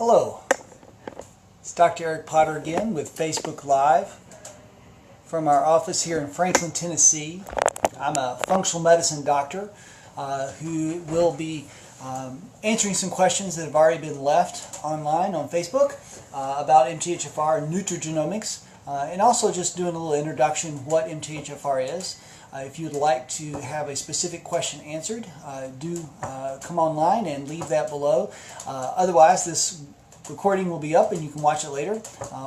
Hello, it's Dr. Eric Potter again with Facebook Live from our office here in Franklin, Tennessee. I'm a functional medicine doctor who will be answering some questions that have already been left online on Facebook about MTHFR and nutrigenomics, and also just doing a little introduction what MTHFR is. If you'd like to have a specific question answered, do come online and leave that below. Otherwise, this recording will be up and you can watch it later,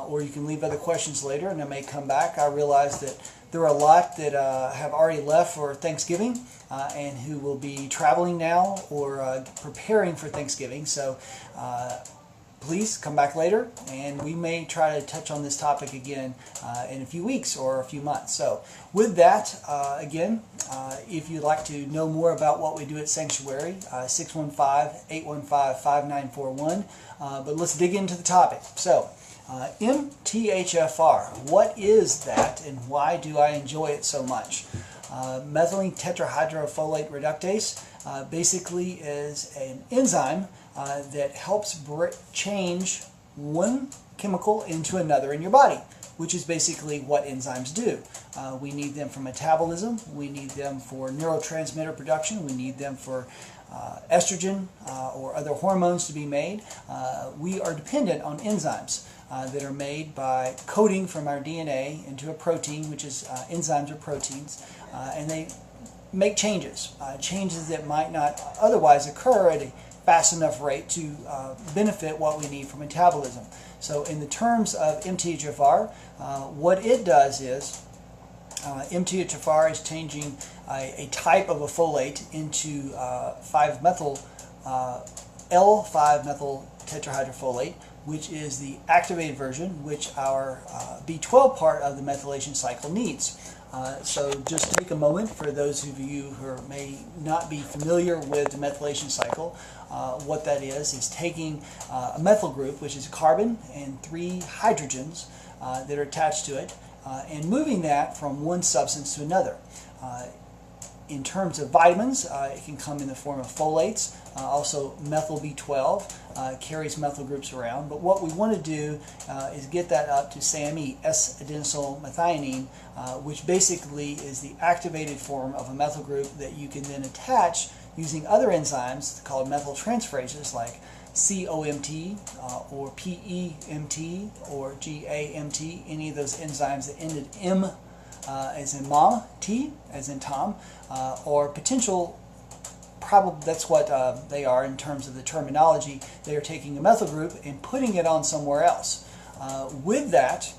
or you can leave other questions later and I may come back. I realize that there are a lot that have already left for Thanksgiving and who will be traveling now or preparing for Thanksgiving. So please come back later and we may try to touch on this topic again in a few weeks or a few months. So with that, again, if you'd like to know more about what we do at Sanctuary, 615-815-5941. But let's dig into the topic. So MTHFR, what is that and why do I enjoy it so much? Methylene tetrahydrofolate reductase basically is an enzyme that helps change one chemical into another in your body, which is basically what enzymes do. We need them for metabolism, we need them for neurotransmitter production, we need them for estrogen or other hormones to be made. We are dependent on enzymes that are made by coding from our DNA into a protein, which is enzymes or proteins, and they make changes, changes that might not otherwise occur at a fast enough rate to benefit what we need for metabolism. So in the terms of MTHFR, what it does is MTHFR is changing a type of a folate into L5-methyl tetrahydrofolate, which is the activated version, which our B12 part of the methylation cycle needs. So just take a moment for those of you who may not be familiar with the methylation cycle. What that is taking a methyl group, which is a carbon and 3 hydrogens that are attached to it, and moving that from one substance to another. In terms of vitamins, it can come in the form of folates. Also methyl B12 carries methyl groups around, but what we want to do is get that up to SAMe, S-adenosylmethionine, which basically is the activated form of a methyl group that you can then attach using other enzymes called methyltransferases like COMT or PEMT or GAMT, any of those enzymes that ended M as in mom, T as in Tom, or potential, probably that's what they are in terms of the terminology. They are taking a methyl group and putting it on somewhere else. With that,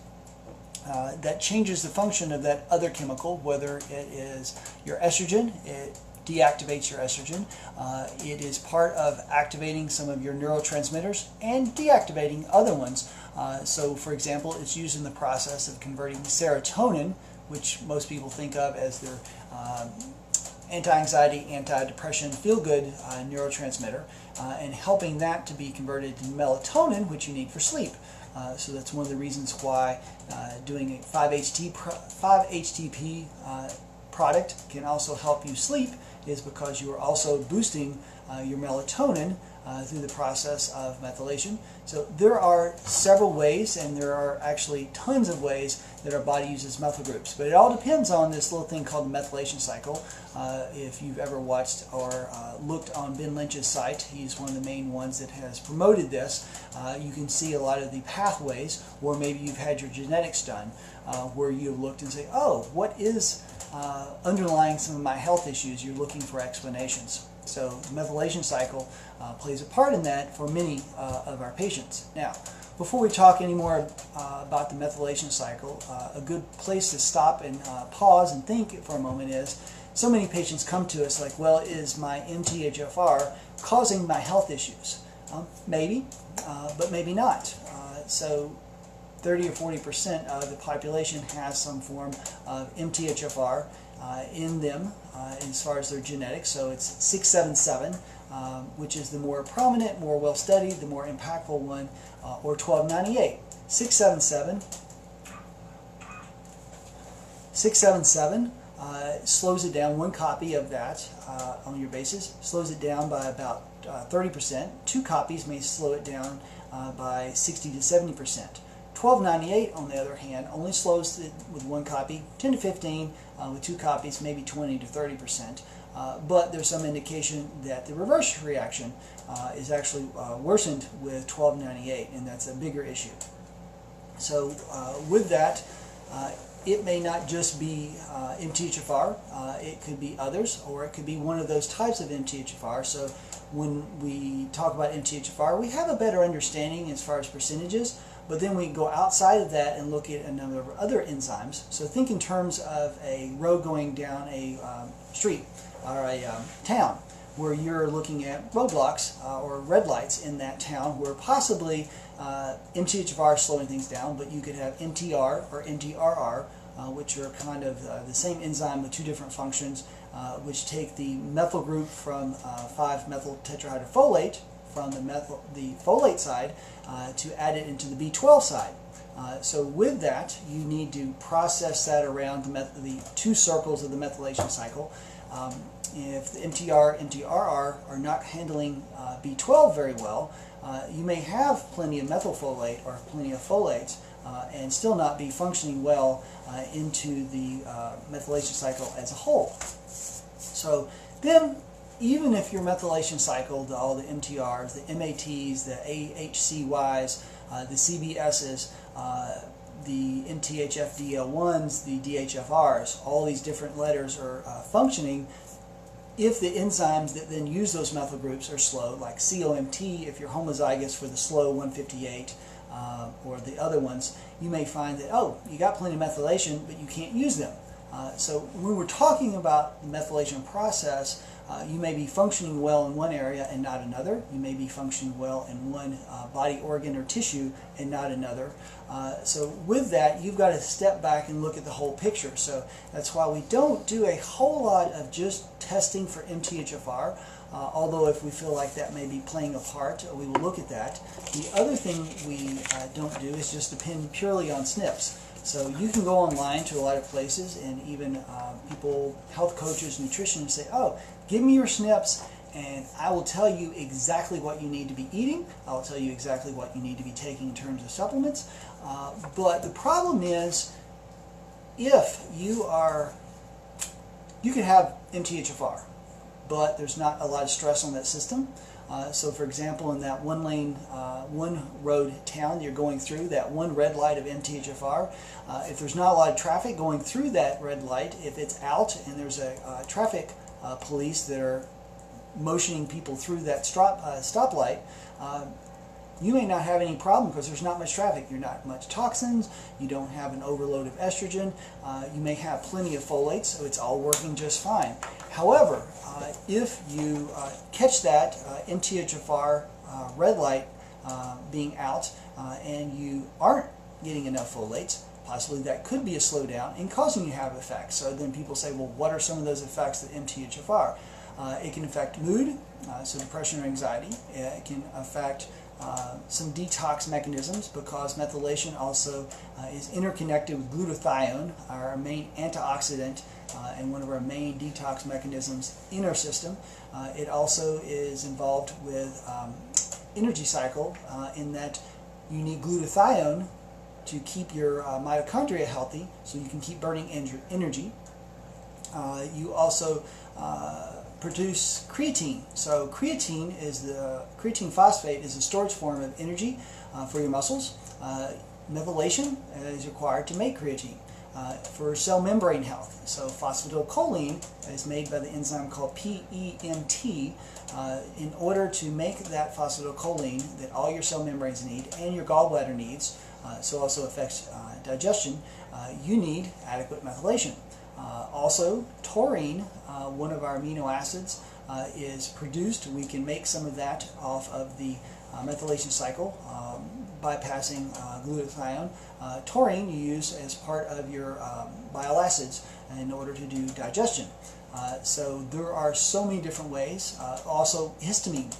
that changes the function of that other chemical, whether it is your estrogen, it deactivates your estrogen. It is part of activating some of your neurotransmitters and deactivating other ones. So for example, it's used in the process of converting serotonin, which most people think of as their anti-anxiety, anti-depression, feel-good neurotransmitter, and helping that to be converted to melatonin, which you need for sleep. So that's one of the reasons why doing a 5-HTP product can also help you sleep, is because you are also boosting your melatonin through the process of methylation. So there are several ways, and there are actually tons of ways that our body uses methyl groups. But it all depends on this little thing called the methylation cycle. If you've ever watched or looked on Ben Lynch's site, he's one of the main ones that has promoted this. You can see a lot of the pathways, or maybe you've had your genetics done, where you've looked and say, oh, what is underlying some of my health issues? You're looking for explanations. So the methylation cycle plays a part in that for many of our patients. Now, before we talk any more about the methylation cycle, a good place to stop and pause and think for a moment is, so many patients come to us like, well, is my MTHFR causing my health issues? Maybe, but maybe not. So 30 or 40% of the population has some form of MTHFR in them as far as their genetics. So it's 677, which is the more prominent, more well-studied, the more impactful one, or 1298. 677 slows it down. One copy of that on your bases slows it down by about 30%. Two copies may slow it down by 60 to 70%. 1298, on the other hand, only slows it with one copy 10 to 15, with two copies maybe 20 to 30%. But there's some indication that the reverse reaction is actually worsened with 1298, and that's a bigger issue. So with that, it may not just be MTHFR, it could be others, or it could be one of those types of MTHFR. So when we talk about MTHFR, we have a better understanding as far as percentages, but then we go outside of that and look at a number of other enzymes. So think in terms of a road going down a street or a town, where you're looking at roadblocks or red lights in that town where possibly MTHFR is slowing things down, but you could have MTR or MTRR, which are kind of the same enzyme with two different functions, which take the methyl group from 5-methyl tetrahydrofolate from the folate side to add it into the B12 side. So with that, you need to process that around the two circles of the methylation cycle. If the MTR, MTRR are not handling B12 very well, you may have plenty of methylfolate or plenty of folates and still not be functioning well into the methylation cycle as a whole. So then, even if your methylation cycle, all the MTRs, the MATs, the AHCYs, the CBSs, the MTHFDL1s, the DHFRs, all these different letters are functioning, if the enzymes that then use those methyl groups are slow, like COMT, if you're homozygous for the slow 158, or the other ones, you may find that, oh, you got plenty of methylation, but you can't use them. So when we're talking about the methylation process, you may be functioning well in one area and not another. You may be functioning well in one body organ or tissue and not another. So with that, you've got to step back and look at the whole picture. So that's why we don't do a whole lot of just testing for MTHFR, although if we feel like that may be playing a part, we will look at that. The other thing we don't do is just depend purely on SNPs. So you can go online to a lot of places, and even people, health coaches, nutritionists say, oh, give me your SNPs and I will tell you exactly what you need to be eating. I will tell you exactly what you need to be taking in terms of supplements. But the problem is, if you can have MTHFR, but there's not a lot of stress on that system. So for example, in that one road town you're going through, that one red light of MTHFR, if there's not a lot of traffic going through that red light, if it's out and there's a traffic police that are motioning people through that stoplight, you may not have any problem because there's not much traffic. You're not much toxins, you don't have an overload of estrogen, you may have plenty of folates, so it's all working just fine. However, if you catch that MTHFR red light being out and you aren't getting enough folates, possibly that could be a slowdown and causing you to have effects. So then people say, well, what are some of those effects of MTHFR? It can affect mood, so depression or anxiety. It can affect some detox mechanisms, because methylation also is interconnected with glutathione, our main antioxidant and one of our main detox mechanisms in our system. It also is involved with energy cycle, in that you need glutathione to keep your mitochondria healthy so you can keep burning energy. You also produce creatine. So creatine phosphate is a storage form of energy for your muscles. Methylation is required to make creatine for cell membrane health. So phosphatidylcholine is made by the enzyme called PEMT. In order to make that phosphatidylcholine that all your cell membranes need and your gallbladder needs, so also affects digestion, you need adequate methylation. Also, taurine, one of our amino acids, is produced. We can make some of that off of the methylation cycle, bypassing glutathione. Taurine you use as part of your bile acids in order to do digestion. So there are so many different ways. Also, histamine.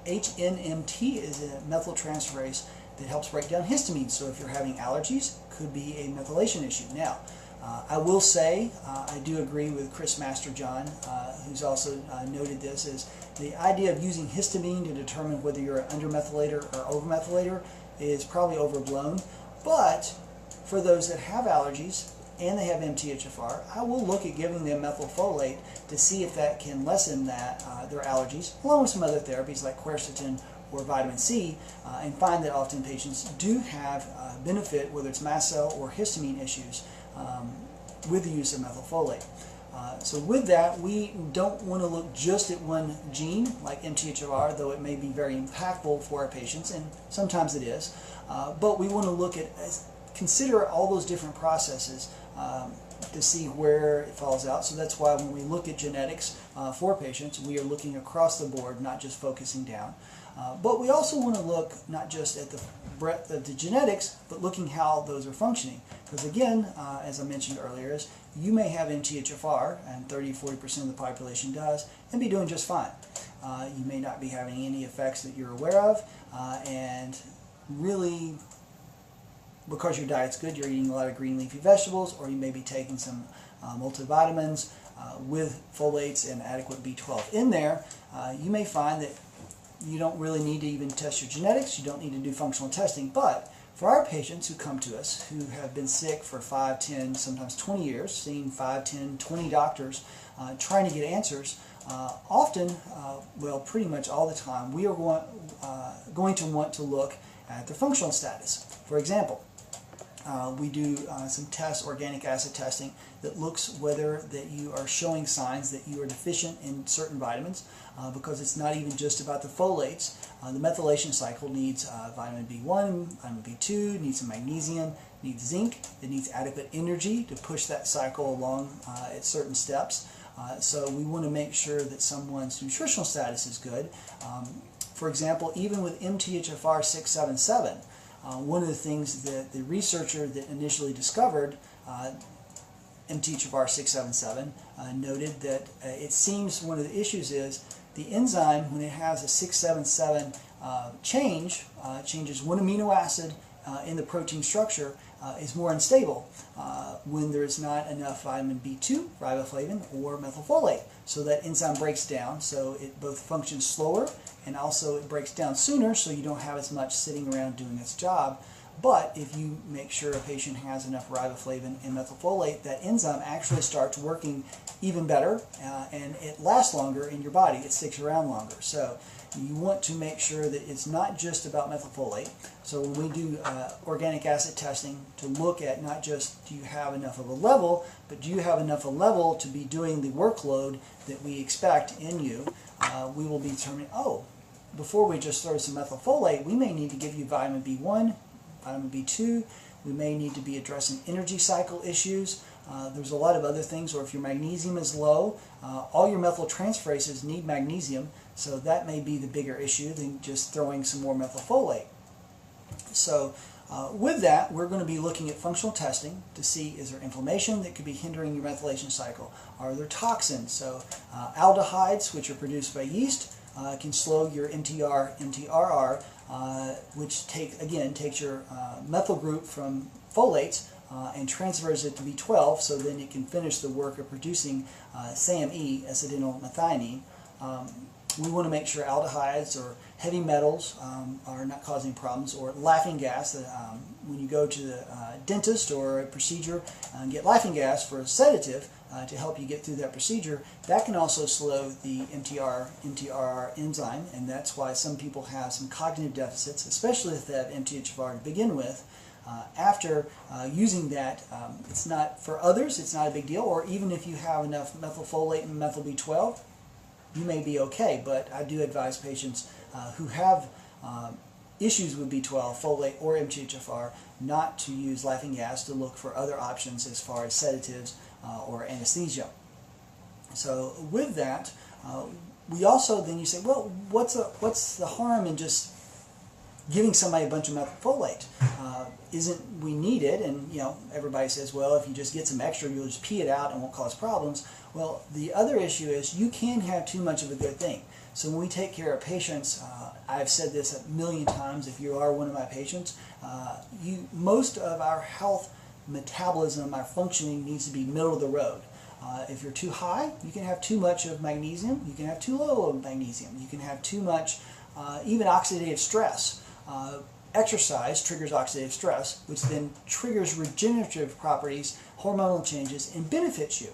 HNMT is a methyltransferase that helps break down histamine. So if you're having allergies, could be a methylation issue. Now, I will say, I do agree with Chris Masterjohn, who's also noted this, is the idea of using histamine to determine whether you're an undermethylator or overmethylator is probably overblown. But for those that have allergies and they have MTHFR, I will look at giving them methylfolate to see if that can lessen their allergies, along with some other therapies like quercetin or vitamin C, and find that often patients do have benefit, whether it's mast cell or histamine issues, with the use of methylfolate. So with that, we don't want to look just at one gene like MTHFR, though it may be very impactful for our patients, and sometimes it is. But we want to look at, consider all those different processes to see where it falls out. So that's why when we look at genetics for patients, we are looking across the board, not just focusing down. But we also want to look not just at the breadth of the genetics, but looking how those are functioning. Because again, as I mentioned earlier, is you may have MTHFR, and 30–40% of the population does, and be doing just fine. You may not be having any effects that you're aware of, and really, because your diet's good, you're eating a lot of green leafy vegetables, or you may be taking some multivitamins with folates and adequate B12 in there, you may find that you don't really need to even test your genetics. You don't need to do functional testing. But for our patients who come to us who have been sick for 5, 10, sometimes 20 years, seeing 5, 10, 20 doctors, trying to get answers, often, well, pretty much all the time, we are going to want to look at their functional status. For example, we do some tests, organic acid testing, that looks whether that you are showing signs that you are deficient in certain vitamins, because it's not even just about the folates. The methylation cycle needs vitamin B1, vitamin B2, needs some magnesium, needs zinc, it needs adequate energy to push that cycle along at certain steps. So we want to make sure that someone's nutritional status is good. For example, even with MTHFR 677, one of the things that the researcher that initially discovered MTHFR 677 noted that it seems one of the issues is the enzyme, when it has a 677 changes one amino acid in the protein structure, is more unstable when there's not enough vitamin B2, riboflavin, or methylfolate. So that enzyme breaks down, so it both functions slower and also it breaks down sooner, so you don't have as much sitting around doing its job. But if you make sure a patient has enough riboflavin and methylfolate, that enzyme actually starts working even better, and it lasts longer in your body. It sticks around longer. So you want to make sure that it's not just about methylfolate. So when we do organic acid testing to look at not just do you have enough of a level, but do you have enough of a level to be doing the workload that we expect in you, we will be determining, oh, before we just throw some methylfolate, we may need to give you vitamin B1, vitamin B2, we may need to be addressing energy cycle issues. There's a lot of other things, or if your magnesium is low, all your methyltransferases need magnesium, so that may be the bigger issue than just throwing some more methylfolate. So with that, we're going to be looking at functional testing to see is there inflammation that could be hindering your methylation cycle. Are there toxins? So aldehydes, which are produced by yeast, can slow your MTHFR, which takes your methyl group from folates and transfers it to B12, so then it can finish the work of producing SAMe, acetylmethionine. We want to make sure aldehydes or heavy metals are not causing problems, or laughing gas. When you go to the dentist or a procedure and get laughing gas for a sedative to help you get through that procedure, that can also slow the MTHFR enzyme, and that's why some people have some cognitive deficits, especially if they have MTHFR to begin with. After using that, it's not, for others, it's not a big deal, or even if you have enough methylfolate and methyl B12, you may be okay. But I do advise patients who have issues with B12, folate, or MTHFR not to use laughing gas, to look for other options as far as sedatives or anesthesia. So with that, we also, then you say, well, what's the harm in just giving somebody a bunch of methylfolate? Isn't we need it? And everybody says, well, if you just get some extra, you'll just pee it out and won't cause problems. Well, the other issue is you can have too much of a good thing. So when we take care of patients, I've said this a million times, if you are one of my patients, most of our health metabolism, our functioning needs to be middle of the road. If you're too high, you can have too much of magnesium. You can have too low of magnesium. You can have too much, even oxidative stress. Exercise triggers oxidative stress, which then triggers regenerative properties, hormonal changes, and benefits you.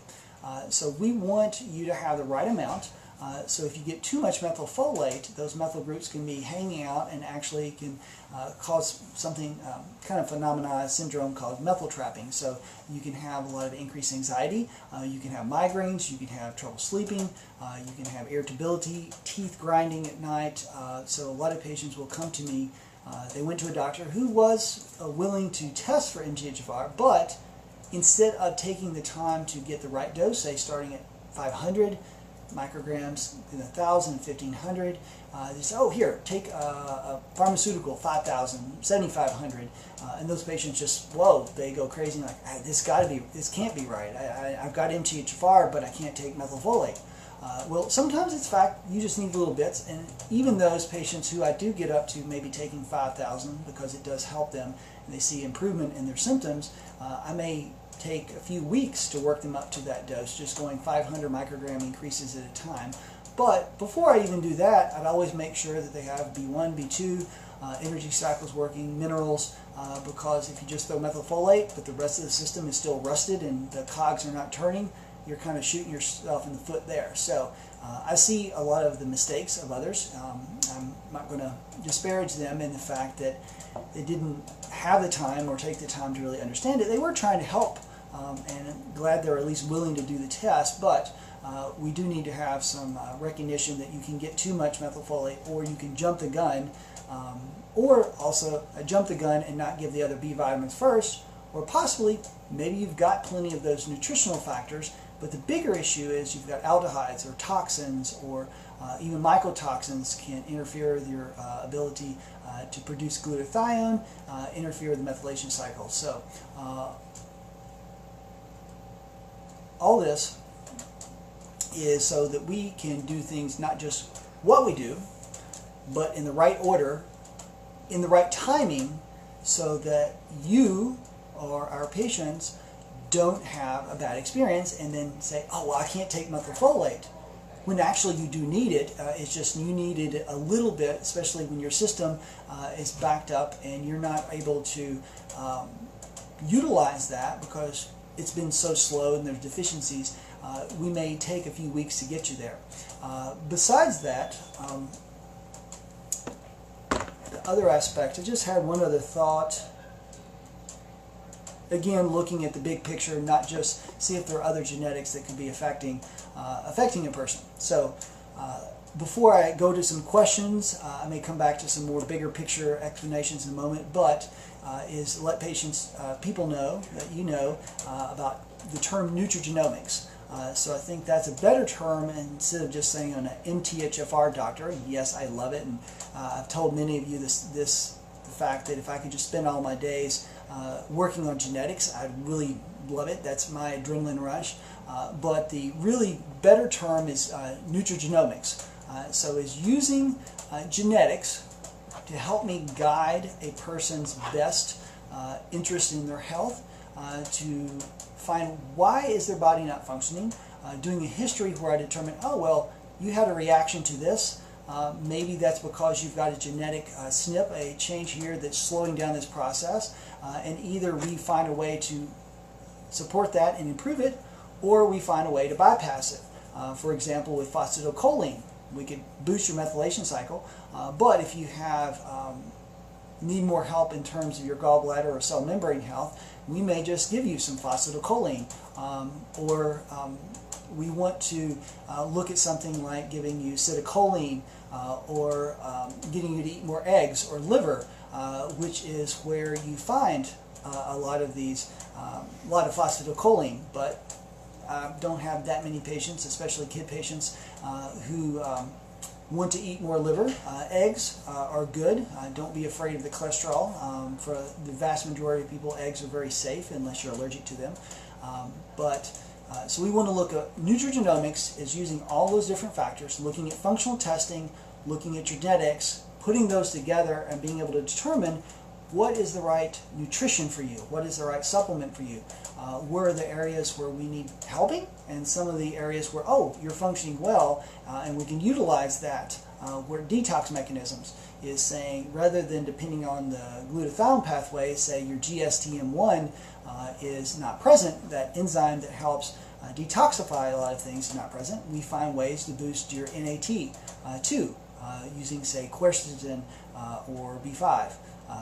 So we want you to have the right amount. So if you get too much methylfolate, those methyl groups can be hanging out and actually can cause something, kind of phenomena, syndrome called methyl trapping. So you can have a lot of increased anxiety, you can have migraines, you can have trouble sleeping, you can have irritability, teeth grinding at night. So a lot of patients will come to me, they went to a doctor who was willing to test for MTHFR, but instead of taking the time to get the right dose, say starting at 500 micrograms, 1,000, 1,500, they say, oh, here, take a pharmaceutical, 5,000, 7,500, and those patients just, whoa, they go crazy, like, this can't be right. I've got MTHFR, but I can't take methylfolate. Well, sometimes it's fact, you just need little bits, and even those patients who I do get up to maybe taking 5,000 because it does help them, and they see improvement in their symptoms, I may take a few weeks to work them up to that dose, just going 500 microgram increases at a time. But before I even do that, I'd always make sure that they have B1, B2, energy cycles working, minerals, because if you just throw methylfolate, but the rest of the system is still rusted and the cogs are not turning, you're kind of shooting yourself in the foot there. So I see a lot of the mistakes of others. I'm not going to disparage them in the fact that they didn't have the time or take the time to really understand it. They were trying to help, and I'm glad they're at least willing to do the test, but we do need to have some recognition that you can get too much methylfolate, or you can jump the gun, or also jump the gun and not give the other B vitamins first, or possibly maybe you've got plenty of those nutritional factors, but the bigger issue is you've got aldehydes or toxins, or even mycotoxins can interfere with your ability to produce glutathione, interfere with the methylation cycle. So all this is so that we can do things, not just what we do, but in the right order, in the right timing, so that you or our patients don't have a bad experience and then say, oh, well, I can't take methylfolate, when actually you do need it. It's just you need it a little bit, especially when your system is backed up and you're not able to utilize that because it's been so slow and there's deficiencies. We may take a few weeks to get you there. Besides that, the other aspect, I just had one other thought. Again, looking at the big picture, not just see if there are other genetics that could be affecting a person. So before I go to some questions, I may come back to some more bigger picture explanations in a moment, but is let people know that you know about the term nutrigenomics. So I think that's a better term instead of just saying an MTHFR doctor. And yes, I love it, and I've told many of you the fact that if I could just spend all my days working on genetics, I'd really love it. That's my adrenaline rush. But the really better term is nutrigenomics. So is using genetics to help me guide a person's best interest in their health, to find why is their body not functioning, doing a history where I determine, oh, well, you had a reaction to this. Maybe that's because you've got a genetic SNP, a change here that's slowing down this process, and either we find a way to support that and improve it, or we find a way to bypass it. For example, with phosphatidylcholine, we could boost your methylation cycle, but if you have need more help in terms of your gallbladder or cell membrane health, we may just give you some phosphatidylcholine, or we want to look at something like giving you acetylcholine, or getting you to eat more eggs or liver, which is where you find a lot of these, a lot of phosphatidylcholine, but don't have that many patients, especially kid patients, who want to eat more liver. Eggs are good. Don't be afraid of the cholesterol. For the vast majority of people, eggs are very safe unless you're allergic to them. So we want to look at nutrigenomics is using all those different factors, looking at functional testing, looking at genetics, putting those together and being able to determine what is the right nutrition for you? What is the right supplement for you? Where are the areas where we need helping, and some of the areas where, oh, you're functioning well, and we can utilize that, where detox mechanisms is saying, rather than depending on the glutathione pathway, say your GSTM1 is not present, that enzyme that helps detoxify a lot of things is not present, we find ways to boost your NAT too, using, say, quercetin or B5.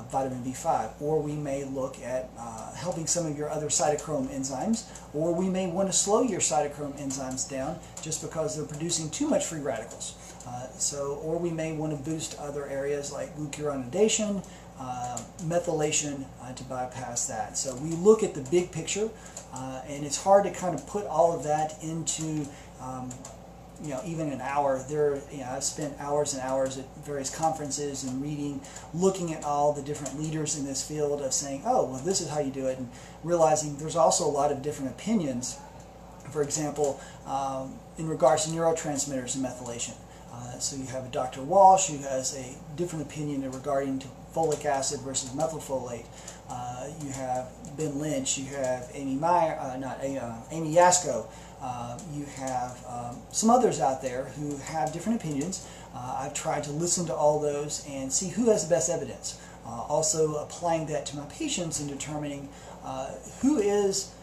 Vitamin B5, or we may look at helping some of your other cytochrome enzymes, or we may want to slow your cytochrome enzymes down just because they're producing too much free radicals. Or we may want to boost other areas like glucuronidation, methylation to bypass that. So we look at the big picture, and it's hard to kind of put all of that into even an hour. I've spent hours and hours at various conferences and reading, looking at all the different leaders in this field of saying, oh, well, this is how you do it, and realizing there's also a lot of different opinions. For example, in regards to neurotransmitters and methylation. So you have a Dr. Walsh who has a different opinion regarding to folic acid versus methylfolate. You have Ben Lynch. You have Amy Yasko. You have some others out there who have different opinions. I've tried to listen to all those and see who has the best evidence. Also applying that to my patients and determining who is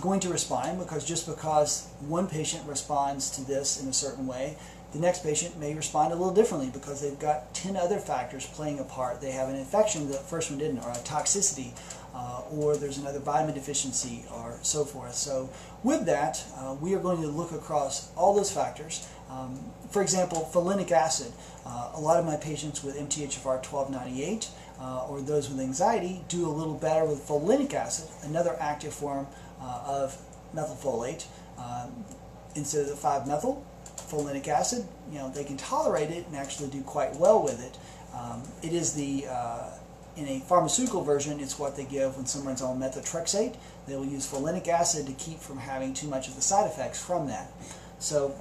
going to respond, because just because one patient responds to this in a certain way, the next patient may respond a little differently because they've got 10 other factors playing a part. They have an infection that the first one didn't, or a toxicity, or there's another vitamin deficiency, or so forth. So with that, we are going to look across all those factors. For example, folinic acid. A lot of my patients with MTHFR 1298 or those with anxiety do a little better with folinic acid, another active form of methylfolate, instead of the 5-methyl. Folinic acid, they can tolerate it and actually do quite well with it. It is in a pharmaceutical version, it's what they give when someone's on methotrexate. They will use folinic acid to keep from having too much of the side effects from that. So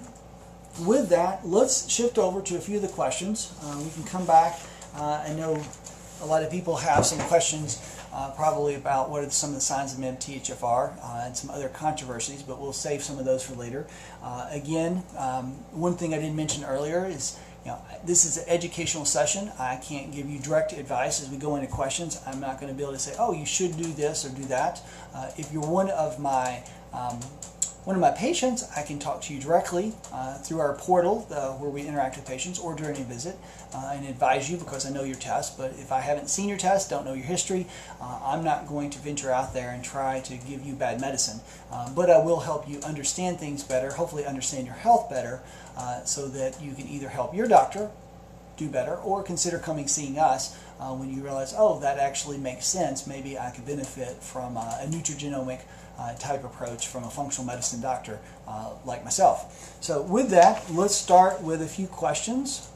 with that, let's shift over to a few of the questions. We can come back. I know a lot of people have some questions probably about what are some of the signs of MTHFR and some other controversies, but we'll save some of those for later. Again, one thing I didn't mention earlier is, this is an educational session. I can't give you direct advice as we go into questions. I'm not going to be able to say, oh, you should do this or do that. If you're one of my patients, I can talk to you directly through our portal where we interact with patients, or during a visit, and advise you because I know your test. But if I haven't seen your test, don't know your history, I'm not going to venture out there and try to give you bad medicine. But I will help you understand things better, hopefully understand your health better, so that you can either help your doctor do better or consider seeing us when you realize, oh, that actually makes sense. Maybe I could benefit from a nutrigenomic type approach from a functional medicine doctor like myself. So with that, let's start with a few questions.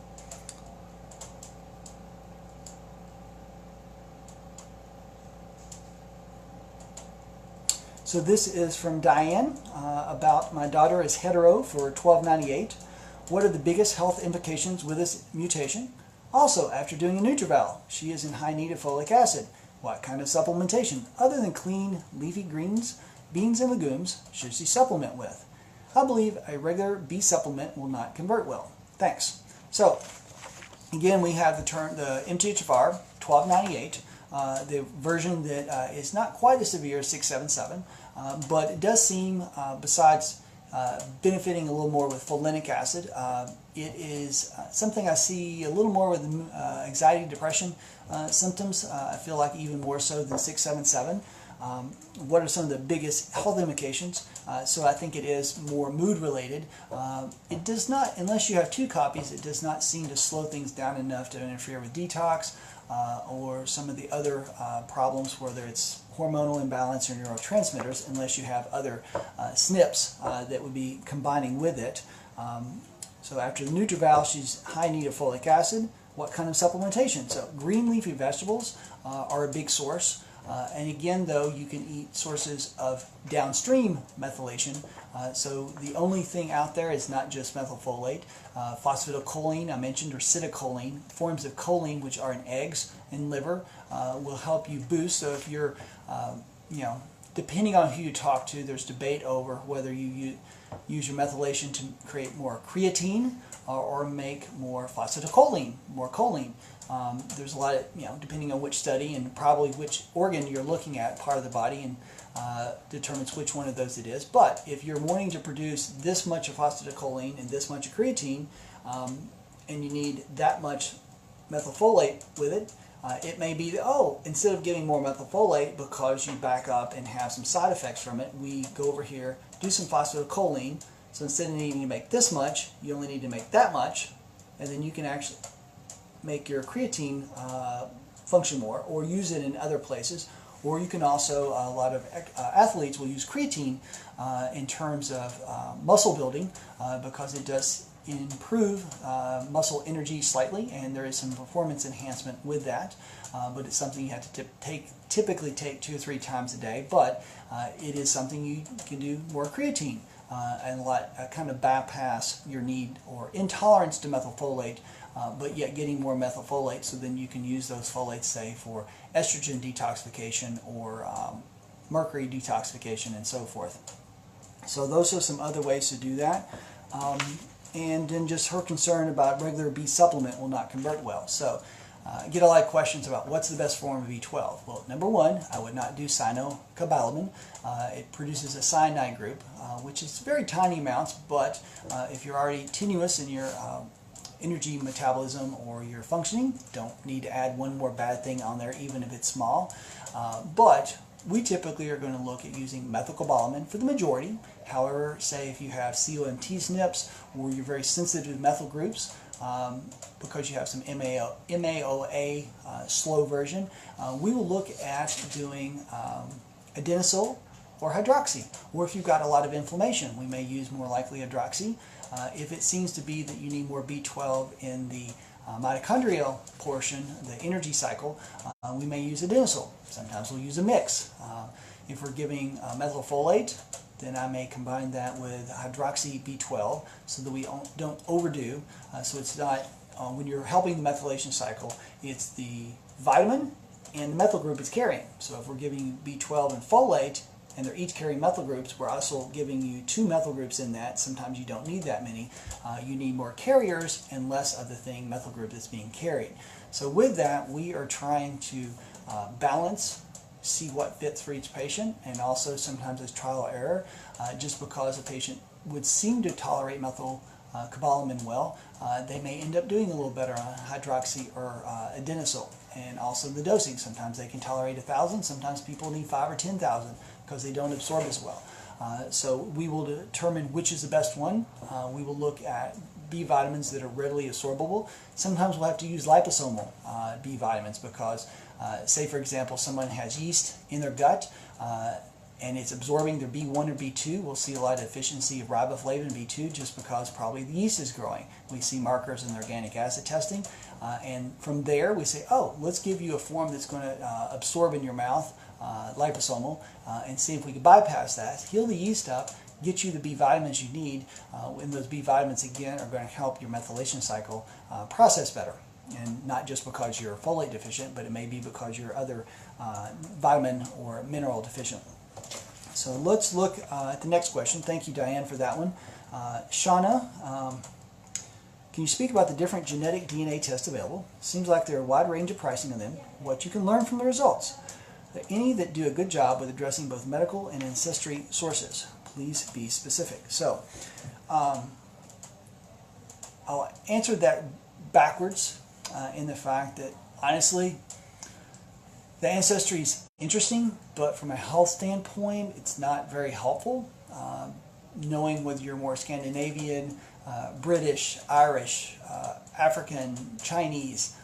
So this is from Diane about my daughter is hetero for 1298. What are the biggest health implications with this mutation? Also, after doing a NutriVal, she is in high need of folic acid. What kind of supplementation, other than clean leafy greens, beans, and legumes, should she supplement with? I believe a regular B supplement will not convert well. Thanks. So, again, we have the MTHFR 1298, the version that is not quite as severe as 677, but it does seem, besides benefiting a little more with folinic acid, it is something I see a little more with anxiety, depression symptoms. I feel like even more so than 677. What are some of the biggest health implications? So I think it is more mood related. It does not, unless you have 2 copies, it does not seem to slow things down enough to interfere with detox or some of the other problems, whether it's hormonal imbalance or neurotransmitters, unless you have other SNPs that would be combining with it. So after the NutriVal, she's high need of folic acid. What kind of supplementation? So green leafy vegetables are a big source. And again, though, you can eat sources of downstream methylation. So the only thing out there is not just methylfolate. Phosphatidylcholine, I mentioned, or acetylcholine, forms of choline which are in eggs and liver, will help you boost. So if you're, depending on who you talk to, there's debate over whether you use your methylation to create more creatine or make more phosphatidylcholine, more choline. There's a lot of, depending on which study and probably which organ you're looking at, part of the body, and determines which one of those it is. But if you're wanting to produce this much of phosphatidylcholine and this much of creatine, and you need that much methylfolate with it, it may be that, instead of giving more methylfolate because you back up and have some side effects from it, we go over here, do some phosphatidylcholine. So instead of needing to make this much, you only need to make that much, and then you can actually make your creatine function more, or use it in other places. Or you can also, a lot of athletes will use creatine in terms of muscle building because it does improve muscle energy slightly, and there is some performance enhancement with that. But it's something you have to typically take 2 or 3 times a day. But it is something you can do more creatine and kind of bypass your need or intolerance to methylfolate, but yet getting more methylfolate, so then you can use those folates, say, for estrogen detoxification or mercury detoxification and so forth. So those are some other ways to do that. And then just her concern about regular B supplement will not convert well. So I get a lot of questions about what's the best form of B12. Well, number one, I would not do cyanocobalamin. It produces a cyanide group, which is very tiny amounts, but if you're already tenuous in your energy metabolism or your functioning, don't need to add one more bad thing on there, even if it's small. But we typically are going to look at using methylcobalamin for the majority. However, say if you have COMT SNPs or you're very sensitive to methyl groups, because you have some MAOA slow version, we will look at doing adenosyl or hydroxy. Or if you've got a lot of inflammation, we may use more likely hydroxy. If it seems to be that you need more B12 in the mitochondrial portion, the energy cycle, we may use adenosyl. Sometimes we'll use a mix. If we're giving methylfolate, then I may combine that with hydroxy B12 so that we don't overdo. So it's not, when you're helping the methylation cycle, it's the vitamin and the methyl group it's carrying. So if we're giving B12 and folate, and they're each carrying methyl groups, we're also giving you 2 methyl groups in that. Sometimes you don't need that many. You need more carriers and less of the thing methyl group that's being carried. So with that, we are trying to balance, see what fits for each patient, and also sometimes it's trial and error. Just because a patient would seem to tolerate methylcobalamin well, they may end up doing a little better on hydroxy or adenosyl. And also the dosing. Sometimes they can tolerate 1,000, sometimes people need 5,000 or 10,000 because they don't absorb as well. So we will determine which is the best one. We will look at B vitamins that are readily absorbable. Sometimes we'll have to use liposomal B vitamins because, say for example, someone has yeast in their gut and it's absorbing their B1 or B2, we'll see a lot of deficiency of riboflavin B2 just because probably the yeast is growing. We see markers in the organic acid testing, and from there we say, let's give you a form that's going to absorb in your mouth, liposomal, and see if we can bypass that, heal the yeast up, get you the B vitamins you need, and those B vitamins again are going to help your methylation cycle process better. And not just because you're folate deficient, but it may be because you're other vitamin or mineral deficient. So let's look at the next question. Thank you, Diane, for that one. Shauna, can you speak about the different genetic DNA tests available? Seems like there are a wide range of pricing of them. What you can learn from the results. Are there any that do a good job with addressing both medical and ancestry sources? Please be specific. So I'll answer that backwards in the fact that, honestly, the ancestry is interesting, but from a health standpoint, it's not very helpful. Knowing whether you're more Scandinavian, British, Irish, African, Chinese.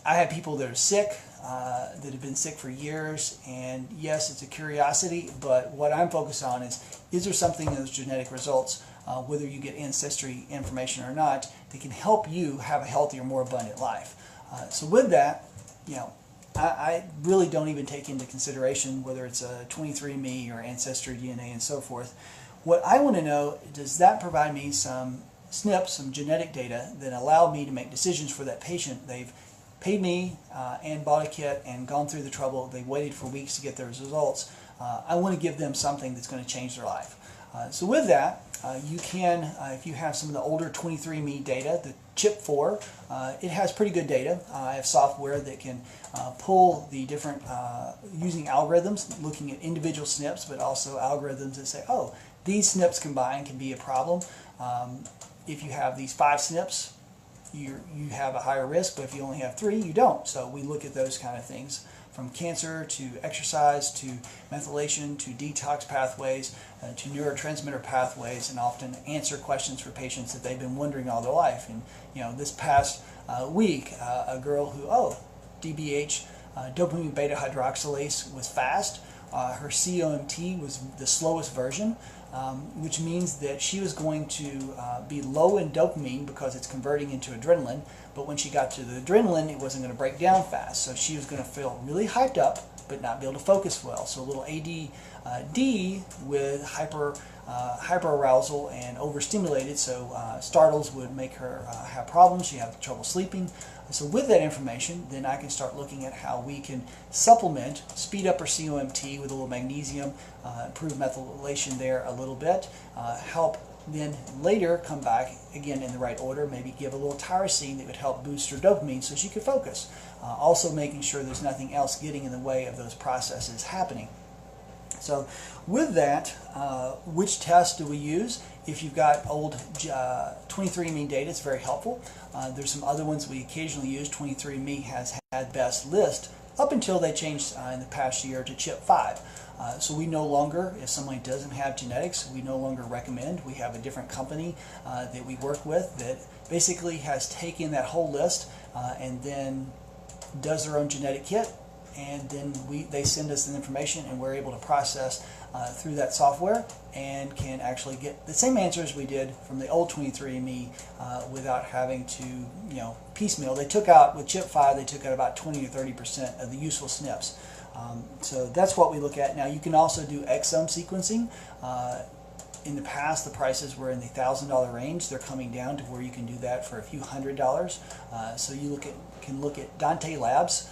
I have people that are sick, that have been sick for years, and yes, it's a curiosity, but what I'm focused on is there something in those genetic results, whether you get ancestry information or not, that can help you have a healthier, more abundant life. So with that, I really don't even take into consideration whether it's a 23andMe or Ancestry DNA and so forth. What I want to know, does that provide me some SNPs, some genetic data that allow me to make decisions for that patient? They've paid me and bought a kit and gone through the trouble. They waited for weeks to get those results. I want to give them something that's going to change their life. So with that, you can, if you have some of the older 23andMe data, the CHIP4, it has pretty good data. I have software that can pull the different, using algorithms, looking at individual SNPs, but also algorithms that say, oh, these SNPs combined can be a problem. If you have these 5 SNPs, you have a higher risk, but if you only have 3, you don't. So we look at those kind of things, from cancer to exercise to methylation to detox pathways to neurotransmitter pathways, and often answer questions for patients that they've been wondering all their life. And this past week, a girl who, DBH, dopamine beta hydroxylase, was fast. Her COMT was the slowest version, which means that she was going to be low in dopamine because it's converting into adrenaline, but when she got to the adrenaline, it wasn't going to break down fast. So she was going to feel really hyped up, but not be able to focus well. So a little ADD with hyperarousal and overstimulated, so startles would make her have problems. She'd have trouble sleeping. So with that information, then I can start looking at how we can supplement, speed up her COMT with a little magnesium, improve methylation there a little bit, help then later come back again in the right order, maybe give a little tyrosine that would help boost her dopamine so she could focus. Also making sure there's nothing else getting in the way of those processes happening. So with that, which test do we use? If you've got old 23andMe data, it's very helpful. There's some other ones we occasionally use. 23andMe has had best list up until they changed in the past year to CHIP5. So we no longer, if somebody doesn't have genetics, we no longer recommend. We have a different company that we work with that basically has taken that whole list and then does their own genetic kit, and then they send us the information, and we're able to process through that software and can actually get the same answers we did from the old 23andMe without having to piecemeal. They took out, with CHIP5, they took out about 20 or 30% of the useful SNPs. So that's what we look at. Now you can also do exome sequencing. In the past, the prices were in the $1,000 range. They're coming down to where you can do that for a few $100s. So you can look at Dante Labs,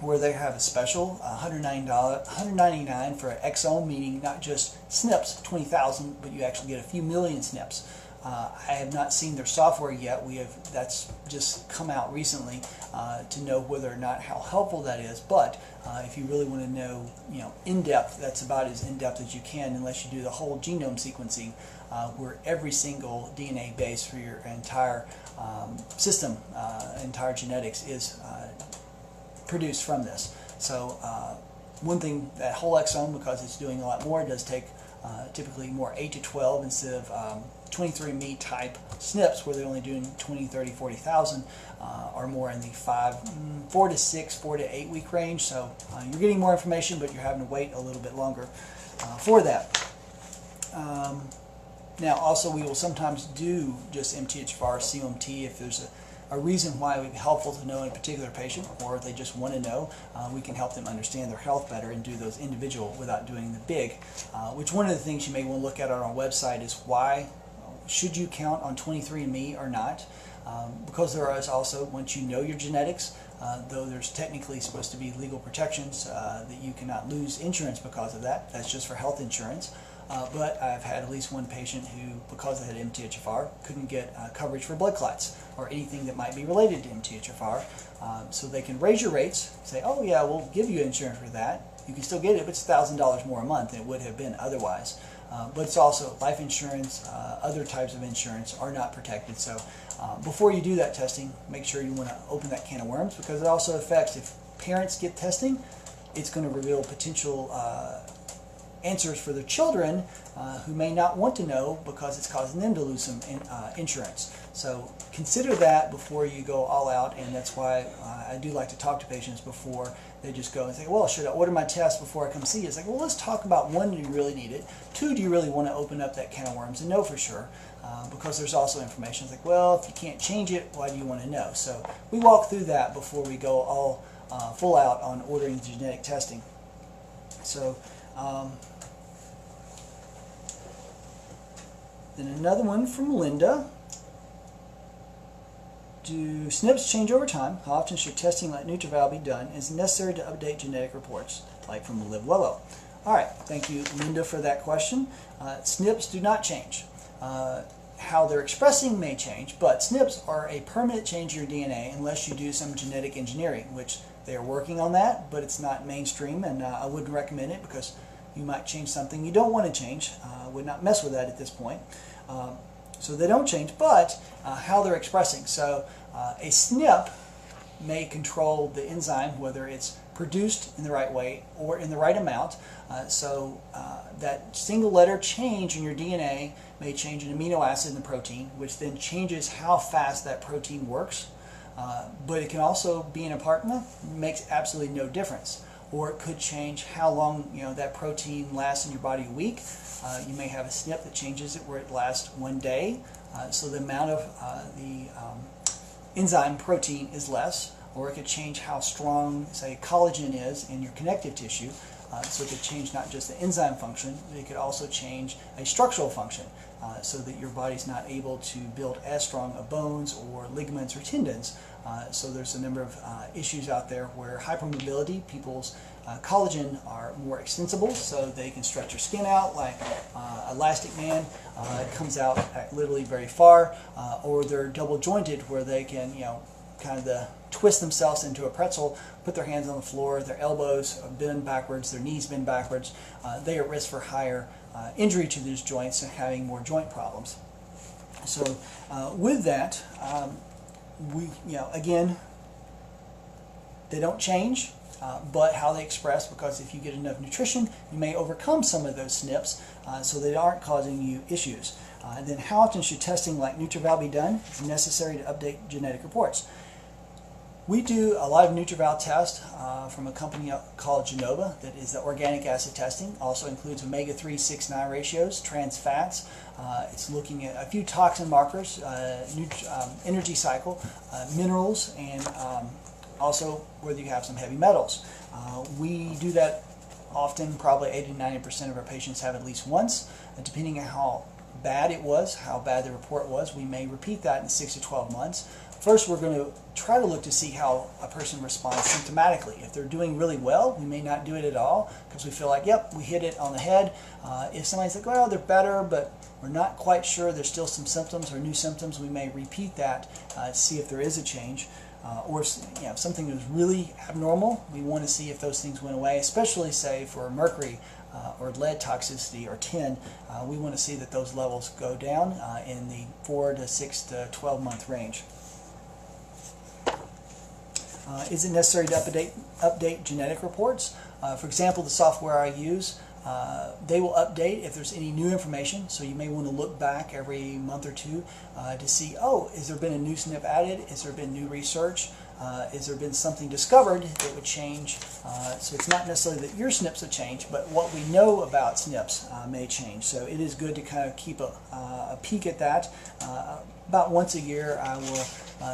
where they have a special $199 for an exome, meaning not just SNPs, 20,000, but you actually get a few million SNPs. I have not seen their software yet. That's just come out recently to know whether or not how helpful that is. But if you really want to know, in depth, that's about as in depth as you can, unless you do the whole genome sequencing, where every single DNA base for your entire system, entire genetics is produced from this. So one thing, that whole exome, because it's doing a lot more, it does take typically more 8 to 12 instead of 23andMe type SNPs, where they're only doing 20, 30, 40,000, or more in the 4 to 6, 4 to 8 week range. So you're getting more information, but you're having to wait a little bit longer for that. Now also we will sometimes do just MTHFR, COMT if there's a reason why it would be helpful to know in a particular patient, or if they just want to know, we can help them understand their health better and do those individual without doing the big. Which one of the things you may want to look at on our website is why should you count on 23andMe or not? Because there is also, once you know your genetics, though there's technically supposed to be legal protections that you cannot lose insurance because of that. That's just for health insurance. But I've had at least one patient who, because they had MTHFR, couldn't get coverage for blood clots or anything that might be related to MTHFR. So they can raise your rates, say, oh yeah, we'll give you insurance for that. You can still get it, but it's $1,000 more a month than it would have been otherwise. But it's also life insurance, other types of insurance are not protected. So before you do that testing, make sure you want to open that can of worms, because it also affects, if parents get testing, it's going to reveal potential answers for their children who may not want to know, because it's causing them to lose some insurance. So consider that before you go all out, and that's why I do like to talk to patients before they just go and say, well, should I order my test before I come see you? It's like, well, let's talk about, 1, do you really need it? 2, do you really want to open up that can of worms and know for sure? Because there's also information. It's like, well, if you can't change it, why do you want to know? So we walk through that before we go all full out on ordering genetic testing. So then another one from Linda. Do SNPs change over time? How often should testing like NutrVal be done? Is it necessary to update genetic reports? Like from Live Wello. All right, thank you, Linda, for that question. SNPs do not change. How they're expressing may change, but SNPs are a permanent change in your DNA unless you do some genetic engineering, which they are working on that, but it's not mainstream, and I wouldn't recommend it because you might change something you don't want to change. I would not mess with that at this point. So they don't change, but how they're expressing. So a SNP may control the enzyme, whether it's produced in the right way or in the right amount. So that single letter change in your DNA may change an amino acid in the protein, which then changes how fast that protein works. But it can also be in a partner, makes absolutely no difference. Or it could change how long that protein lasts in your body a week. You may have a SNP that changes it where it lasts 1 day. So the amount of the enzyme protein is less. Or it could change how strong, say, collagen is in your connective tissue. So it could change not just the enzyme function, but it could also change a structural function so that your body's not able to build as strong of bones or ligaments or tendons. So there's a number of issues out there where hypermobility, people's collagen are more extensible, so they can stretch your skin out like Elastic Man. It comes out literally very far, or they're double jointed where they can, kind of twist themselves into a pretzel, put their hands on the floor, their elbows bend backwards, their knees bend backwards. They are at risk for higher injury to those joints and having more joint problems. So with that, again, they don't change, but how they express, because if you get enough nutrition, you may overcome some of those SNPs so they aren't causing you issues. And then how often should testing like NutrVal be done? It's necessary to update genetic reports. We do a lot of NutrVal tests from a company called Genova that is the organic acid testing. Also includes omega-3, 6, 9 ratios, trans fats. It's looking at a few toxin markers, energy cycle, minerals, and also whether you have some heavy metals. We do that often, probably 80 to 90% of our patients have at least once. Depending on how bad it was, how bad the report was, we may repeat that in 6 to 12 months. First, we're going to try to look to see how a person responds symptomatically. If they're doing really well, we may not do it at all because we feel like, yep, we hit it on the head. If somebody's like, well, they're better, but we're not quite sure, there's still some symptoms or new symptoms, we may repeat that to see if there is a change. Or if something is really abnormal, we want to see if those things went away, especially, say, for mercury or lead toxicity or tin. We want to see that those levels go down in the 4 to 6 to 12 month range. Is it necessary to update genetic reports? For example, the software I use, they will update if there's any new information, so you may want to look back every month or two to see, oh, has there been a new SNP added? Has there been new research? Has there been something discovered that would change? So it's not necessarily that your SNPs have changed, but what we know about SNPs may change. So it is good to kind of keep a peek at that. About once a year, I will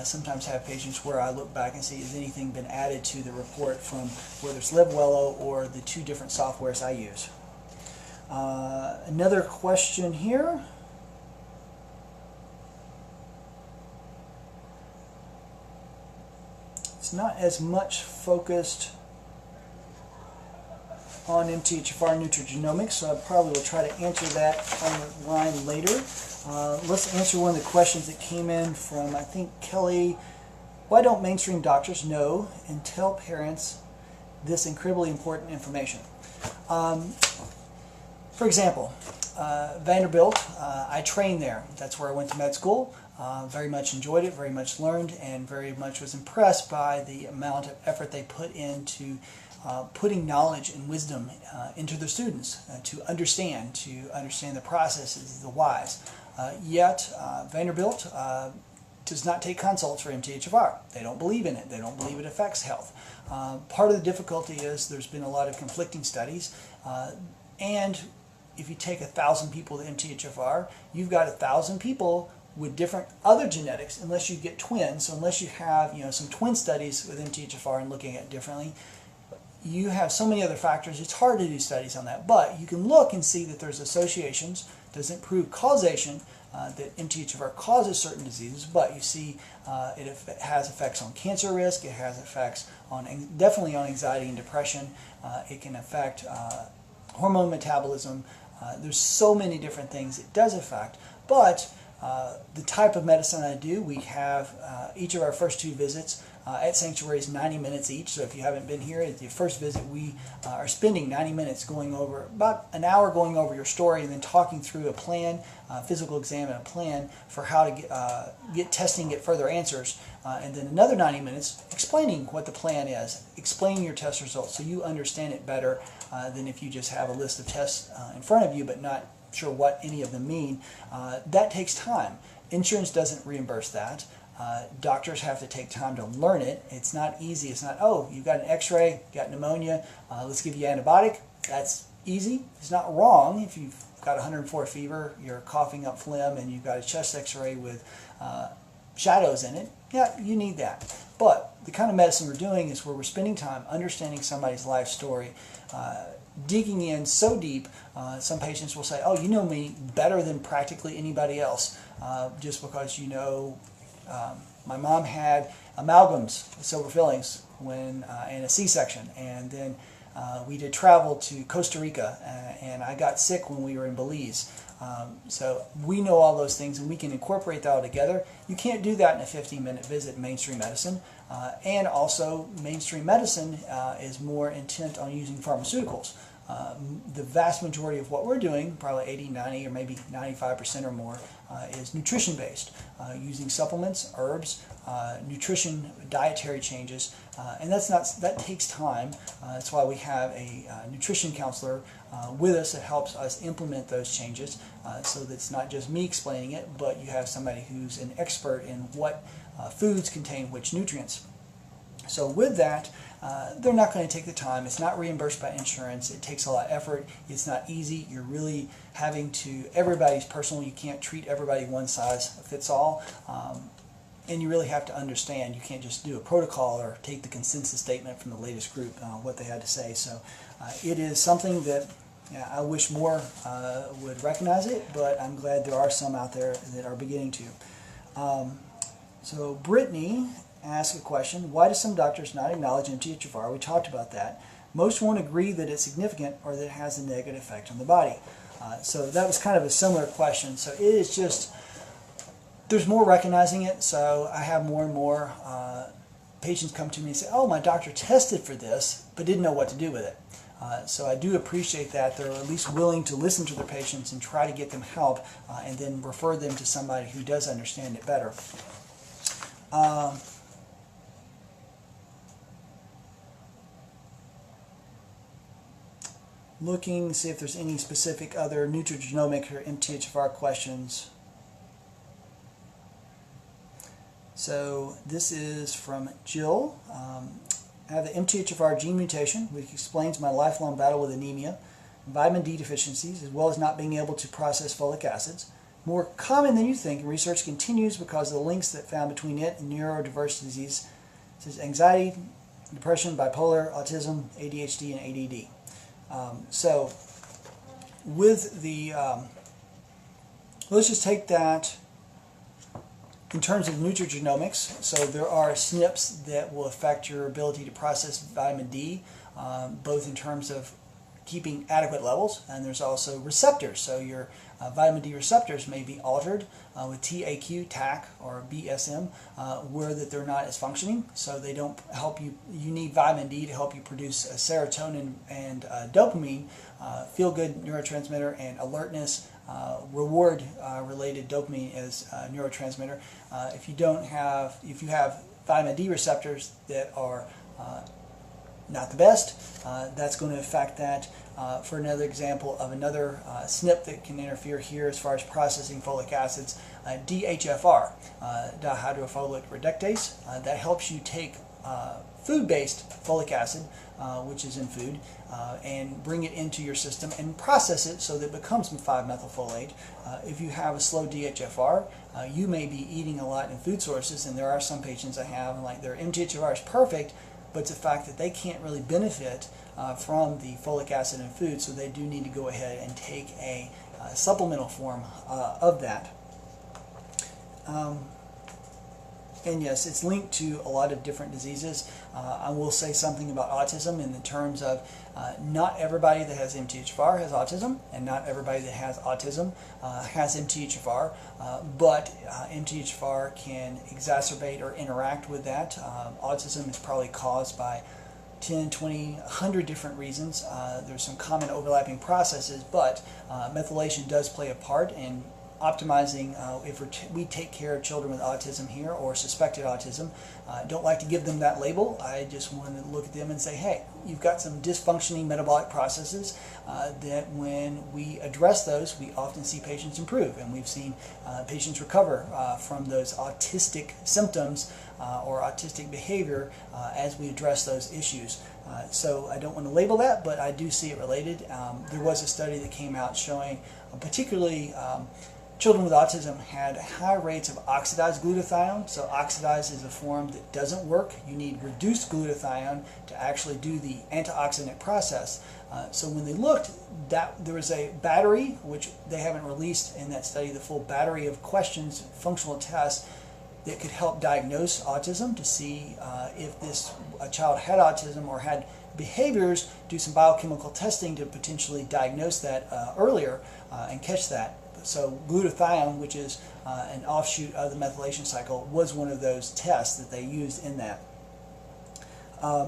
sometimes have patients where I look back and see has anything been added to the report from whether it's LiveWello or the 2 different softwares I use. Another question here. It's not as much focused on MTHFR nutrigenomics, so I probably will try to answer that on the line later. Let's answer one of the questions that came in from, I think, Kelly. Why don't mainstream doctors know and tell parents this incredibly important information? For example, Vanderbilt, I trained there. That's where I went to med school. Very much enjoyed it, very much learned, and very much was impressed by the amount of effort they put into putting knowledge and wisdom into their students to understand the processes, the whys. Yet Vanderbilt does not take consults for MTHFR. They don't believe in it. They don't believe it affects health. Part of the difficulty is there's been a lot of conflicting studies, and if you take 1,000 people to MTHFR, you've got 1,000 people with different other genetics, unless you get twins, so unless you have some twin studies with MTHFR and looking at it differently, you have so many other factors, it's hard to do studies on that. But you can look and see that there's associations. Doesn't prove causation, that MTHFR causes certain diseases, but you see it has effects on cancer risk, it has effects on definitely on anxiety and depression, it can affect hormone metabolism. There's so many different things it does affect, but the type of medicine I do, we have each of our first 2 visits at Sanctuary is 90 minutes each. So if you haven't been here, at your first visit, we are spending 90 minutes going over, about an hour going over your story and then talking through a plan, physical exam and a plan for how to get testing, get further answers. And then another 90 minutes explaining what the plan is, explaining your test results so you understand it better than if you just have a list of tests in front of you but not sure what any of them mean. That takes time. Insurance doesn't reimburse that. Doctors have to take time to learn it. It's not easy. It's not, oh, you've got an x-ray, you got pneumonia, let's give you antibiotic. That's easy. It's not wrong if you've got 104 fever, you're coughing up phlegm, and you've got a chest x-ray with shadows in it. Yeah, you need that. But the kind of medicine we're doing is where we're spending time understanding somebody's life story, digging in so deep. Some patients will say, oh, you know me better than practically anybody else, just because you know my mom had amalgams, silver fillings, when and a C-section, and then we did travel to Costa Rica, and I got sick when we were in Belize. So we know all those things, and we can incorporate that all together. You can't do that in a 15-minute visit in mainstream medicine, and also mainstream medicine is more intent on using pharmaceuticals. The vast majority of what we're doing, probably 80, 90, or maybe 95% or more, is nutrition-based, using supplements, herbs, nutrition, dietary changes, and that takes time. That's why we have a nutrition counselor with us that helps us implement those changes, so that it's not just me explaining it, but you have somebody who's an expert in what foods contain which nutrients. So with that, they're not going to take the time. It's not reimbursed by insurance. It takes a lot of effort. It's not easy. You're really having to, everybody's personal. You can't treat everybody one size fits all. And you really have to understand. You can't just do a protocol or take the consensus statement from the latest group, what they had to say. So it is something that I wish more would recognize it, but I'm glad there are some out there that are beginning to. So Brittany ask a question, why do some doctors not acknowledge MTHFR? We talked about that. Most won't agree that it's significant or that it has a negative effect on the body. So that was kind of a similar question. So it is just, there's more recognizing it. So I have more and more patients come to me and say, oh, my doctor tested for this, but didn't know what to do with it. So I do appreciate that they're at least willing to listen to their patients and try to get them help, and then refer them to somebody who does understand it better. Looking to see if there's any specific other nutrigenomic or MTHFR questions. So this is from Jill. I have the MTHFR gene mutation, which explains my lifelong battle with anemia, vitamin D deficiencies, as well as not being able to process folic acids. More common than you think, and research continues because of the links that found between it and neurodiverse disease, such as anxiety, depression, bipolar, autism, ADHD, and ADD. So with the, let's just take that in terms of nutrigenomics. So there are SNPs that will affect your ability to process vitamin D, both in terms of keeping adequate levels, and there's also receptors. So your vitamin D receptors may be altered with TAQ, TAC, or BSM, where that they're not as functioning, so they don't help you. You need vitamin D to help you produce serotonin and dopamine, feel-good neurotransmitter, and alertness, reward-related dopamine as neurotransmitter. If you have vitamin D receptors that are not the best, that's going to affect that. For another example of another SNP that can interfere here as far as processing folic acids, DHFR, dihydrofolate reductase, that helps you take food-based folic acid, which is in food, and bring it into your system and process it so that it becomes 5-methylfolate. If you have a slow DHFR, you may be eating a lot in food sources, and there are some patients I have, like their MTHFR is perfect, but it's the fact that they can't really benefit from the folic acid in food, so they do need to go ahead and take a supplemental form of that. And yes, it's linked to a lot of different diseases. I will say something about autism in the terms of not everybody that has MTHFR has autism, and not everybody that has autism has MTHFR, but MTHFR can exacerbate or interact with that. Autism is probably caused by 10, 20, 100 different reasons. There's some common overlapping processes, but methylation does play a part in optimizing if we take care of children with autism here or suspected autism. Don't like to give them that label. I just want to look at them and say, hey, you've got some dysfunctioning metabolic processes that when we address those, we often see patients improve, and we've seen patients recover from those autistic symptoms or autistic behavior as we address those issues. So I don't want to label that, but I do see it related. There was a study that came out showing particularly children with autism had high rates of oxidized glutathione. So oxidized is a form that doesn't work. You need reduced glutathione to actually do the antioxidant process. So when they looked, there was a battery, which they haven't released in that study, the full battery of questions, functional tests, that could help diagnose autism to see if a child had autism or had behaviors, do some biochemical testing to potentially diagnose that earlier and catch that. So glutathione, which is an offshoot of the methylation cycle, was one of those tests that they used in that.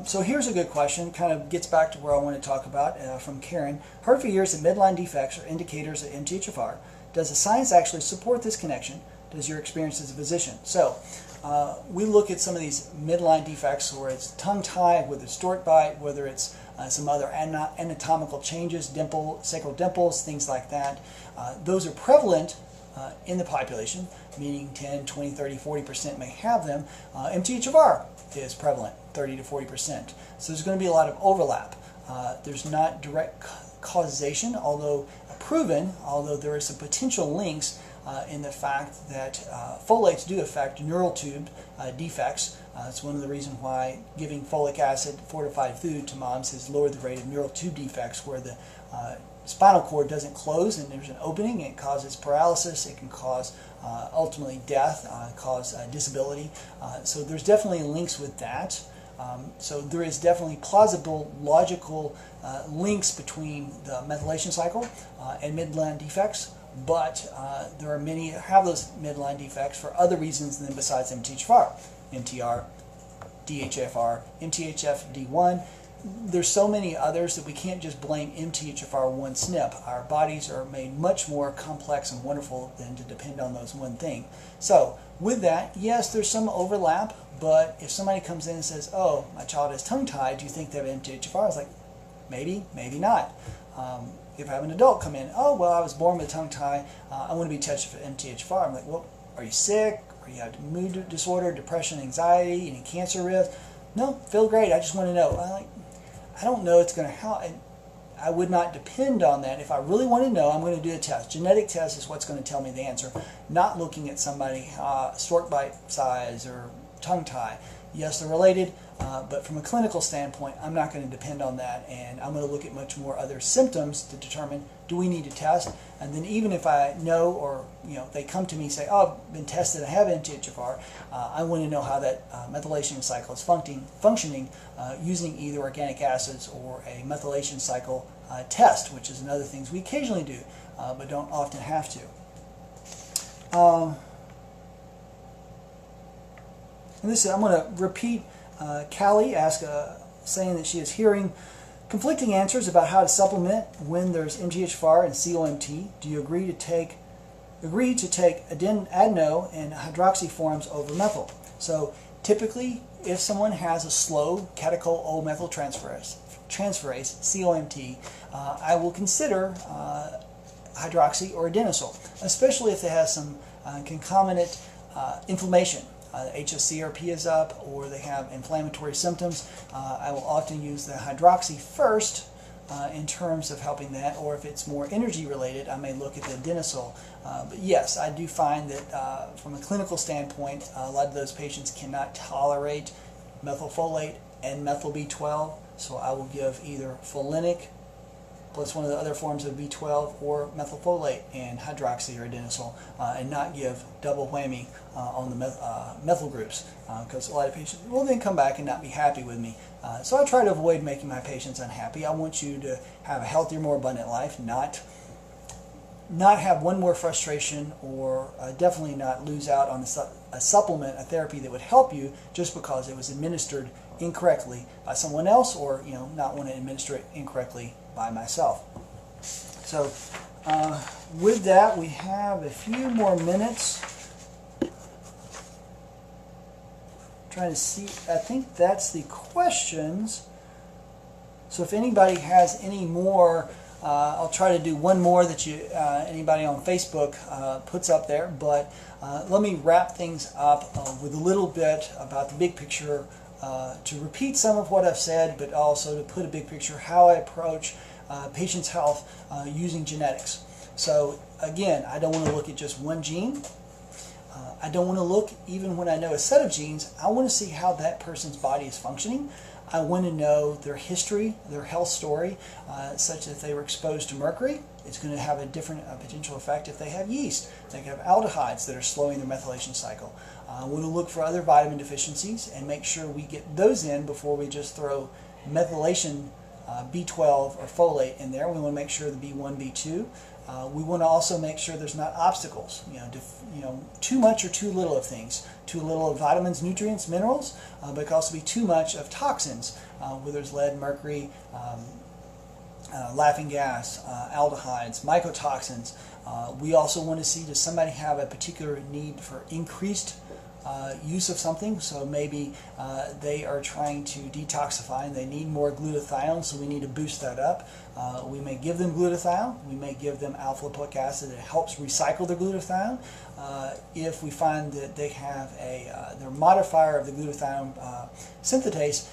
So here's a good question, kind of gets back to where I want to talk about from Karen. Heard for years that midline defects are indicators of MTHFR. Does the science actually support this connection? Does your experience as a physician? So we look at some of these midline defects, where it's tongue tie, whether it's stork bite, whether it's some other anatomical changes, sacral dimples, things like that. Those are prevalent in the population, meaning 10, 20, 30, 40% may have them. MTHFR is prevalent, 30 to 40%. So there's going to be a lot of overlap. There's not direct causation, although proven, although there are some potential links in the fact that folates do affect neural tube defects. It's one of the reasons why giving folic acid fortified food to moms has lowered the rate of neural tube defects, where the spinal cord doesn't close and there's an opening. It causes paralysis. It can cause ultimately death, cause disability. So there's definitely links with that. So there is definitely plausible, logical links between the methylation cycle and midline defects. But there are many that have those midline defects for other reasons than besides MTHFR, MTR, DHFR, MTHFD1. There's so many others that we can't just blame MTHFR one SNP. Our bodies are made much more complex and wonderful than to depend on those one thing. So with that, yes, there's some overlap, but if somebody comes in and says, oh, my child is tongue-tied, do you think they have MTHFR? It's like, maybe, maybe not. If I have an adult come in, oh, well, I was born with a tongue tie, I want to be tested for MTHFR. I'm like, well, are you sick? Or you have mood disorder, depression, anxiety, any cancer risk? No, feel great. I just want to know. I don't know it's going to help. I would not depend on that. If I really want to know, I'm going to do a test. Genetic test is what's going to tell me the answer, not looking at somebody, stork bite size or tongue tie. Yes, they're related, but from a clinical standpoint, I'm not going to depend on that, and I'm going to look at much more other symptoms to determine, do we need to test? And then even if I know, or they come to me and say, oh, I've been tested, I have MTHFR, I want to know how that methylation cycle is functioning using either organic acids or a methylation cycle test, which is another thing we occasionally do, but don't often have to. And this, I'm going to repeat Callie saying that she is hearing conflicting answers about how to supplement when there's MTHFR and COMT. Do you agree to take adeno and hydroxy forms over methyl? So typically, if someone has a slow catechol O-methyltransferase, COMT, I will consider hydroxy or adenosol, especially if they have some concomitant inflammation. HSCRP is up or they have inflammatory symptoms, I will often use the hydroxy first in terms of helping that, or if it's more energy related, I may look at the adenosine. But yes, I do find that from a clinical standpoint, a lot of those patients cannot tolerate methylfolate and methyl B12, so I will give either folinic plus one of the other forms of B12 or methylfolate and hydroxy or adenosine, and not give double whammy on the methyl groups, because a lot of patients will then come back and not be happy with me. So I try to avoid making my patients unhappy. I want you to have a healthier, more abundant life, not have one more frustration, or definitely not lose out on a supplement, a therapy that would help you just because it was administered incorrectly by someone else, or not want to administer it incorrectly by myself. So with that, we have a few more minutes. Trying to see, I think that's the questions. So if anybody has any more, I'll try to do one more that anybody on Facebook puts up there, but let me wrap things up with a little bit about the big picture, to repeat some of what I've said, but also to put a big picture how I approach patients' health using genetics. So again, I don't want to look at just one gene. I don't want to look, even when I know a set of genes, I want to see how that person's body is functioning. I want to know their history, their health story, such that if they were exposed to mercury, it's going to have a different potential effect. If they have yeast, they can have aldehydes that are slowing their methylation cycle. I want to look for other vitamin deficiencies and make sure we get those in before we just throw methylation B12 or folate in there. We want to make sure the B1, B2. We want to also make sure there's not obstacles, too much or too little of things. Too little of vitamins, nutrients, minerals, but it can also be too much of toxins, where there's lead, mercury, laughing gas, aldehydes, mycotoxins. We also want to see, does somebody have a particular need for increased use of something? So maybe they are trying to detoxify and they need more glutathione, so we need to boost that up. We may give them glutathione. We may give them alpha-lipoic acid that helps recycle the glutathione. If we find that they have their modifier of the glutathione synthetase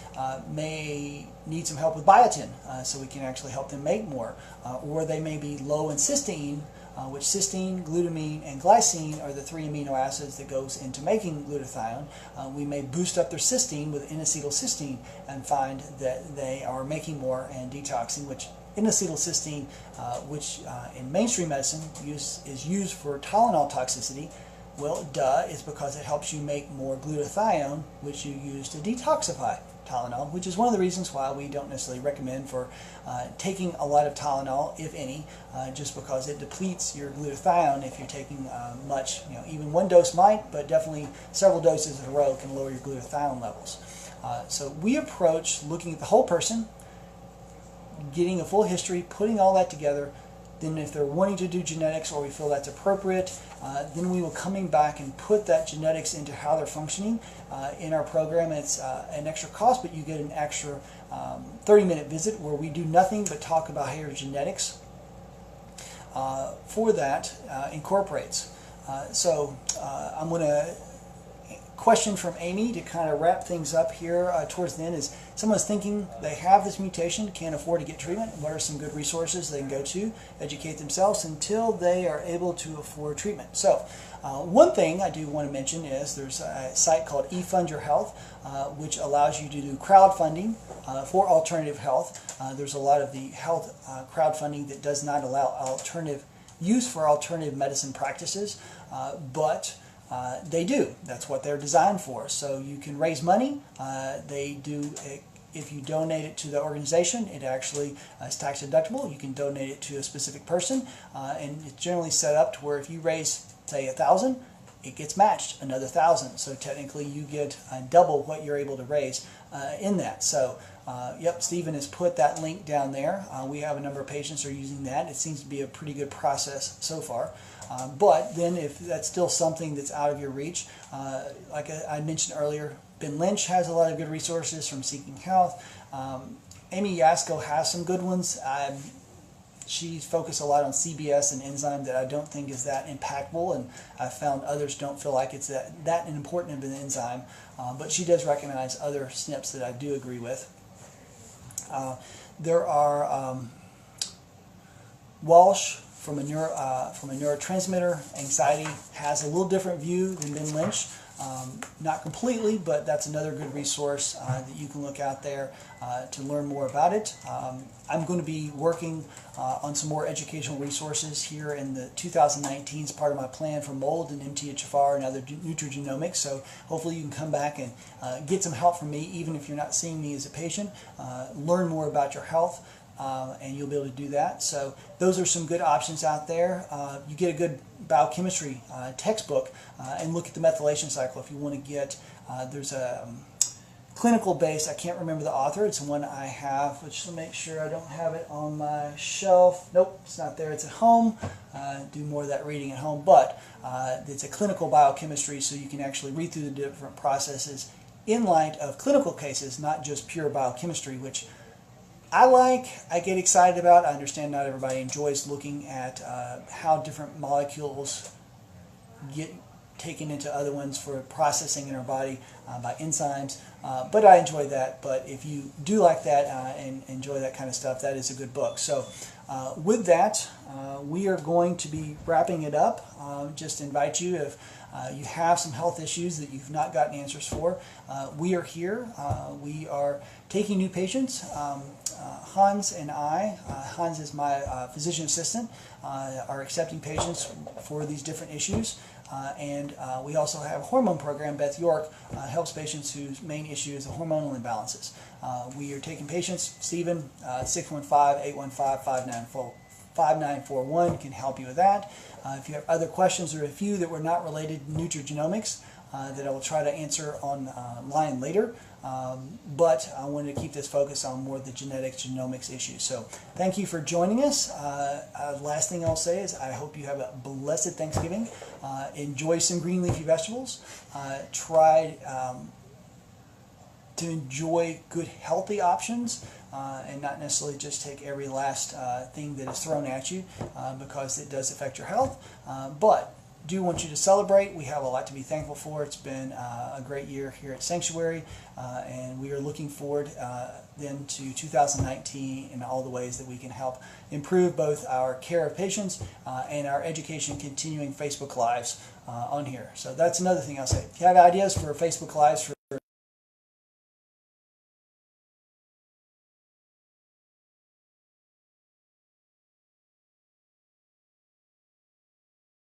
may need some help with biotin, so we can actually help them make more. Or they may be low in cysteine, which cysteine, glutamine, and glycine are the 3 amino acids that goes into making glutathione. We may boost up their cysteine with N-acetylcysteine and find that they are making more and detoxing, which N-acetylcysteine, which in mainstream medicine is used for Tylenol toxicity. Well, it's because it helps you make more glutathione, which you use to detoxify Tylenol, which is one of the reasons why we don't necessarily recommend for taking a lot of Tylenol, if any, just because it depletes your glutathione if you're taking much. Even one dose might, but definitely several doses in a row can lower your glutathione levels. So we approach looking at the whole person, getting a full history, putting all that together. Then if they're wanting to do genetics, or we feel that's appropriate, then we will coming back and put that genetics into how they're functioning in our program. It's an extra cost, but you get an extra 30-minute visit where we do nothing but talk about how your genetics for that incorporates. So I'm going to question from Amy to kind of wrap things up here towards the end is, someone's thinking they have this mutation, can't afford to get treatment. What are some good resources they can go to, educate themselves until they are able to afford treatment? So one thing I do want to mention is there's a site called eFund Your Health, which allows you to do crowdfunding for alternative health. There's a lot of the health crowdfunding that does not allow alternative use for alternative medicine practices, but they do. That's what they're designed for. So you can raise money. They do. If you donate it to the organization, it actually is tax deductible. You can donate it to a specific person, and it's generally set up to where if you raise, say, 1,000, it gets matched another 1,000. So technically, you get double what you're able to raise in that. So, yep, Stephen has put that link down there. We have a number of patients who are using that. It seems to be a pretty good process so far. But then if that's still something that's out of your reach, like I mentioned earlier, Ben Lynch has a lot of good resources from Seeking Health. Amy Yasko has some good ones. She focused a lot on CBS, an enzyme that I don't think is that impactful, and I found others don't feel like it's that important of an enzyme. But she does recognize other SNPs that I do agree with. There are Walsh from a neurotransmitter. Anxiety has a little different view than Ben Lynch. Not completely, but that's another good resource that you can look out there to learn more about it. I'm going to be working on some more educational resources here in the 2019 as part of my plan for mold and MTHFR and other nutrigenomics. So hopefully you can come back and get some help from me, even if you're not seeing me as a patient. Learn more about your health. And you'll be able to do that. So those are some good options out there. You get a good biochemistry textbook and look at the methylation cycle if you want to get, there's a clinical base, I can't remember the author, it's one I have, which will make sure I don't have it on my shelf. Nope, it's not there, it's at home. Do more of that reading at home, but it's a clinical biochemistry, so you can actually read through the different processes in light of clinical cases, not just pure biochemistry, which I get excited about. I understand not everybody enjoys looking at how different molecules get taken into other ones for processing in our body by enzymes, but I enjoy that. But if you do like that and enjoy that kind of stuff, that is a good book. So with that, we are going to be wrapping it up. Just invite you, if you have some health issues that you've not gotten answers for, we are here. We are taking new patients. Hans and I, Hans is my physician assistant, are accepting patients for these different issues. And we also have a hormone program. Beth York helps patients whose main issue is the hormonal imbalances. We are taking patients. Stephen, 615-815-5941 can help you with that. If you have other questions, or a few that were not related to nutrigenomics that I will try to answer online later. But I wanted to keep this focus on more of the genetics, genomics issues. So thank you for joining us. Last thing I'll say is I hope you have a blessed Thanksgiving. Enjoy some green leafy vegetables. Try to enjoy good healthy options and not necessarily just take every last thing that is thrown at you because it does affect your health. But do want you to celebrate. We have a lot to be thankful for. It's been a great year here at Sanctuary, and we are looking forward then to 2019 in all the ways that we can help improve both our care of patients and our education continuing Facebook Lives on here. So that's another thing I'll say. If you have ideas for Facebook Lives for